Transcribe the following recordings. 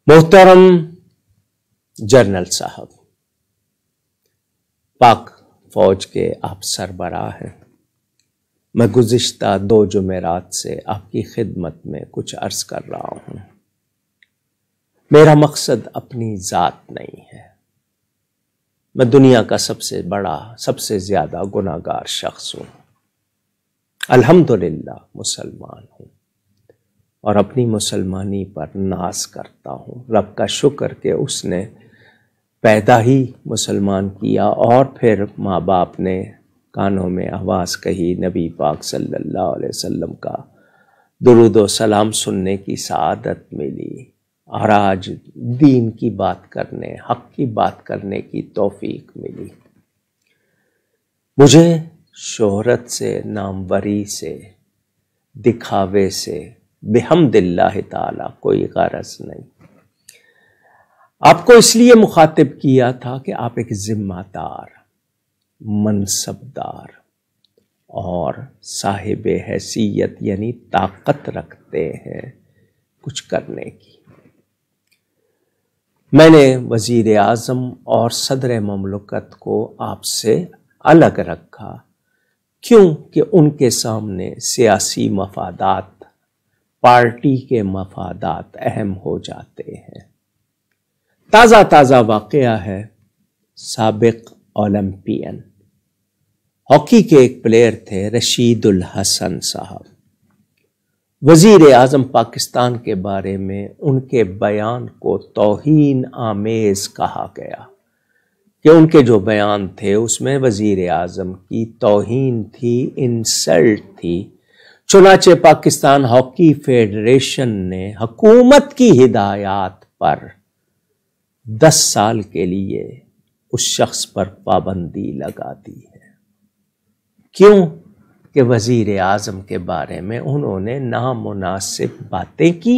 محترم جنرل صاحب، پاک فوج کے آپ سربراہ ہیں۔ میں گزشتہ 2 جمعرات سے آپ کی خدمت میں کچھ عرض کر رہا ہوں۔ میرا مقصد اپنی ذات نہیں ہے۔ میں دنیا کا سب سے بڑا، سب سے زیادہ گناہگار شخص ہوں۔ الحمدللہ مسلمان ہوں اور اپنی مسلمانی پر ناز کرتا ہوں۔ رب کا شکر کہ اس نے پیدا ہی مسلمان کیا اور پھر ماں باپ نے کانوں میں آواز کہی، نبی پاک صلی اللہ علیہ وسلم کا درود و سلام سننے کی سعادت ملی، اور آج دین کی بات کرنے، حق کی بات کرنے کی توفیق ملی۔ مجھے شہرت سے، ناموری سے، دکھاوے سے بحمد اللہ تعالی کوئی غرض نہیں۔ آپ کو اس لیے مخاطب کیا تھا کہ آپ ایک ذمہ دار، منصبدار اور صاحب حیثیت یعنی طاقت رکھتے ہیں کچھ کرنے کی۔ میں نے وزیر اعظم اور صدر مملکت کو آپ سے الگ رکھا، کیوں کہ ان کے سامنے سیاسی مفادات، پارٹی کے مفادات اہم ہو جاتے ہیں۔ تازہ واقعہ ہے، سابق اولمپئن ہاکی کے ایک پلیئر تھے رشید الحسن صاحب۔ وزیر اعظم پاکستان کے بارے میں ان کے بیان کو توہین آمیز کہا گیا کہ ان کے جو بیان تھے اس میں وزیر اعظم کی توہین تھی، انسلٹ تھی۔ چنانچہ پاکستان ہاکی فیڈریشن نے حکومت کی ہدایات پر 10 سال کے لیے اس شخص پر پابندی لگا دی ہے۔ کیوں کہ وزیر اعظم کے بارے میں انہوں نے نامناسب باتیں کی،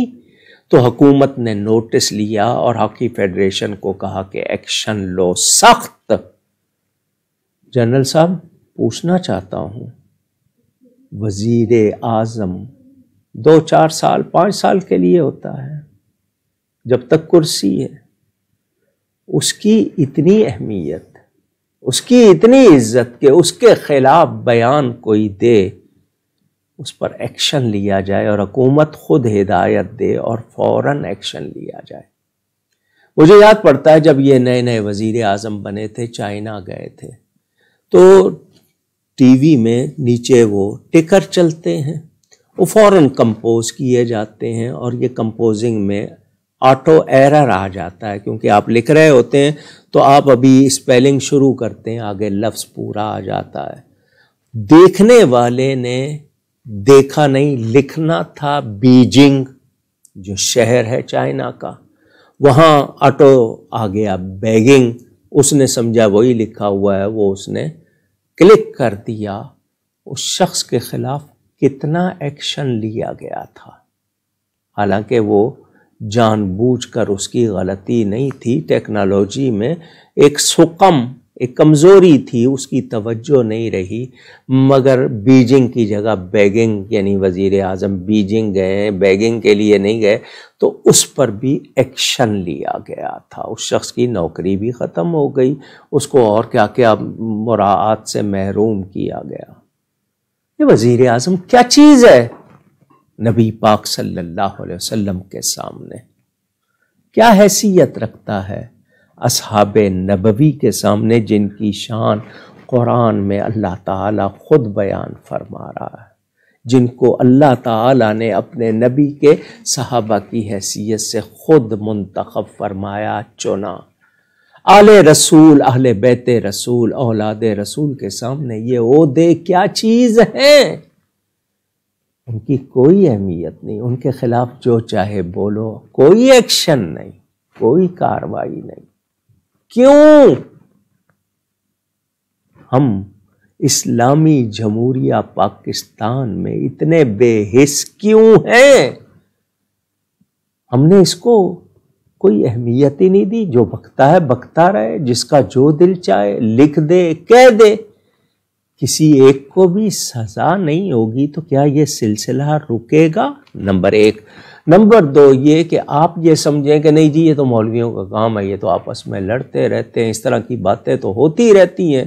تو حکومت نے نوٹس لیا اور ہاکی فیڈریشن کو کہا کہ ایکشن لو، سخت۔ جنرل صاحب پوچھنا چاہتا ہوں، وزیر اعظم 2 4 سال 5 سال کے لیے ہوتا ہے، جب تک کرسی ہے، اس کی اتنی اہمیت، اس کی اتنی عزت کہ اس کے خلاف بیان کوئی دے، اس پر ایکشن لیا جائے اور حکومت خود ہدایت دے اور فوراً ایکشن لیا جائے۔ مجھے یاد پڑتا ہے جب یہ نئے وزیر اعظم بنے تھے، چائنا گئے تھے، تو ٹی وی میں نیچے وہ ٹکر چلتے ہیں، وہ فوراً کمپوز کیے جاتے ہیں، اور یہ کمپوزنگ میں آٹو ایرر آ جاتا ہے، کیونکہ آپ لکھ رہے ہوتے ہیں تو آپ ابھی اسپیلنگ شروع کرتے ہیں، آگے لفظ پورا آ جاتا ہے۔ دیکھنے والے نے دیکھا نہیں، لکھنا تھا بیجنگ، جو شہر ہے چائنا کا، وہاں آٹو آ گیا بیگنگ، اس نے سمجھا وہی لکھا ہوا ہے، وہ اس نے کلک کر دیا۔ اس شخص کے خلاف کتنا ایکشن لیا گیا تھا، حالانکہ وہ جان بوجھ کر اس کی غلطی نہیں تھی، ٹیکنالوجی میں ایک سقم، ایک کمزوری تھی، اس کی توجہ نہیں رہی، مگر بیجنگ کی جگہ بیگنگ، یعنی وزیر اعظم بیجنگ گئے، بیگنگ کے لیے نہیں گئے، تو اس پر بھی ایکشن لیا گیا تھا۔ اس شخص کی نوکری بھی ختم ہو گئی، اس کو اور کیا کیا مراعات سے محروم کیا گیا۔ یہ وزیر اعظم کیا چیز ہے نبی پاک صلی اللہ علیہ وسلم کے سامنے؟ کیا حیثیت رکھتا ہے اصحاب نبوی کے سامنے، جن کی شان قرآن میں اللہ تعالیٰ خود بیان فرما رہا ہے، جن کو اللہ تعالیٰ نے اپنے نبی کے صحابہ کی حیثیت سے خود منتخب فرمایا، چنا۔ آل رسول، اہل بیت رسول، اولاد رسول کے سامنے یہ عہدے کیا چیز ہیں؟ ان کی کوئی اہمیت نہیں، ان کے خلاف جو چاہے بولو، کوئی ایکشن نہیں، کوئی کارروائی نہیں۔ کیوں؟ ہم اسلامی جمہوریہ پاکستان میں اتنے بے حس کیوں ہیں؟ ہم نے اس کو کوئی اہمیت ہی نہیں دی، جو بکتا ہے بکتا رہے، جس کا جو دل چاہے لکھ دے، کہہ دے، کسی ایک کو بھی سزا نہیں ہوگی، تو کیا یہ سلسلہ رکے گا؟ نمبر 1۔ نمبر 2 یہ کہ آپ یہ سمجھیں کہ نہیں جی یہ تو مولویوں کا کام ہے، یہ تو آپس میں لڑتے رہتے ہیں، اس طرح کی باتیں تو ہوتی رہتی ہیں،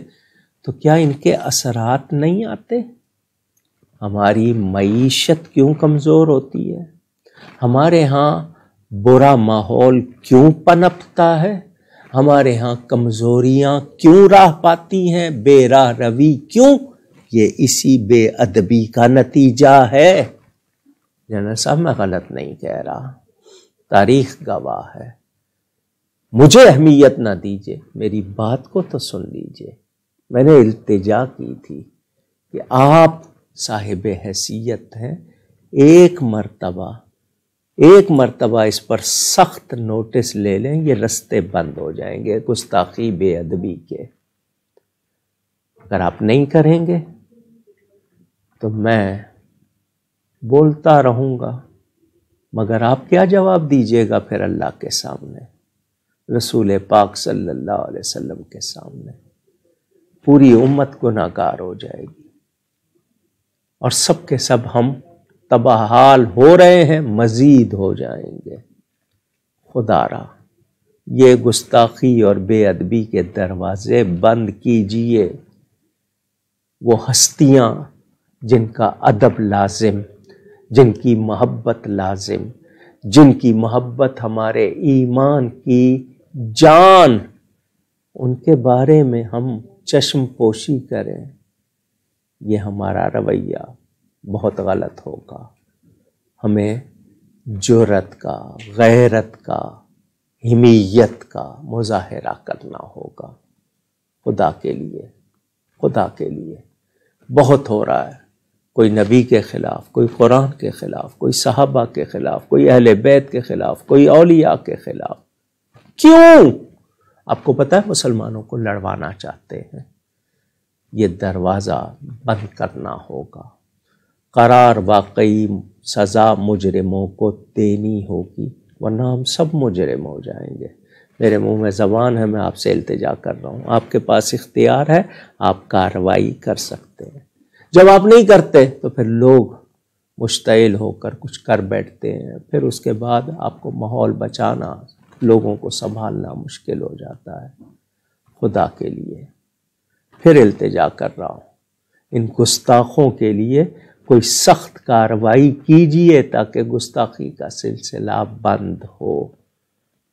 تو کیا ان کے اثرات نہیں آتے؟ ہماری معیشت کیوں کمزور ہوتی ہے؟ ہمارے ہاں برا ماحول کیوں پنپتا ہے؟ ہمارے ہاں کمزوریاں کیوں راہ پاتی ہیں؟ بے راہ روی کیوں؟ یہ اسی بے ادبی کا نتیجہ ہے۔ جنرل صاحب میں غلط نہیں کہہ رہا، تاریخ گواہ ہے۔ مجھے اہمیت نہ دیجیے، میری بات کو تو سن لیجیے۔ میں نے التجا کی تھی کہ آپ صاحب حیثیت ہیں، ایک مرتبہ اس پر سخت نوٹس لے لیں، یہ رستے بند ہو جائیں گے گستاخی بے ادبی کے۔ اگر آپ نہیں کریں گے تو میں بولتا رہوں گا، مگر آپ کیا جواب دیجیے گا پھر اللہ کے سامنے، رسول پاک صلی اللہ علیہ وسلم کے سامنے؟ پوری امت گناہگار ہو جائے گی اور سب کے سب ہم تباہ حال ہو رہے ہیں، مزید ہو جائیں گے۔ خدا را یہ گستاخی اور بے ادبی کے دروازے بند کیجئے۔ وہ ہستیاں جن کا ادب لازم، جن کی محبت لازم، جن کی محبت ہمارے ایمان کی جان، ان کے بارے میں ہم چشم پوشی کریں، یہ ہمارا رویہ بہت غلط ہوگا۔ ہمیں جرأت کا، غیرت کا، حمیت کا مظاہرہ کرنا ہوگا۔ خدا کے لیے بہت ہو رہا ہے، کوئی نبی کے خلاف، کوئی قرآن کے خلاف، کوئی صحابہ کے خلاف، کوئی اہل بیت کے خلاف، کوئی اولیاء کے خلاف۔ کیوں؟ آپ کو پتہ ہے مسلمانوں کو لڑوانا چاہتے ہیں۔ یہ دروازہ بند کرنا ہوگا۔ قرار واقعی سزا مجرموں کو دینی ہوگی، ورنہ ہم سب مجرم ہو جائیں گے۔ میرے منہ میں زبان ہے، میں آپ سے التجا کر رہا ہوں، آپ کے پاس اختیار ہے، آپ کارروائی کر سکتے ہیں۔ جب آپ نہیں کرتے تو پھر لوگ مشتعل ہو کر کچھ کر بیٹھتے ہیں، پھر اس کے بعد آپ کو ماحول بچانا، لوگوں کو سنبھالنا مشکل ہو جاتا ہے۔ خدا کے لیے پھر التجا کر رہا ہوں، ان گستاخوں کے لیے کوئی سخت کارروائی کیجئے تاکہ گستاخی کا سلسلہ بند ہو۔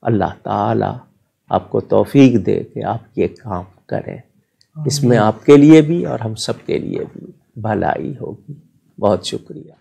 اللہ تعالی آپ کو توفیق دے کہ آپ یہ کام کریں، اس میں آپ کے لیے بھی اور ہم سب کے لیے بھی بھلائی ہوگی۔ بہت شکریہ۔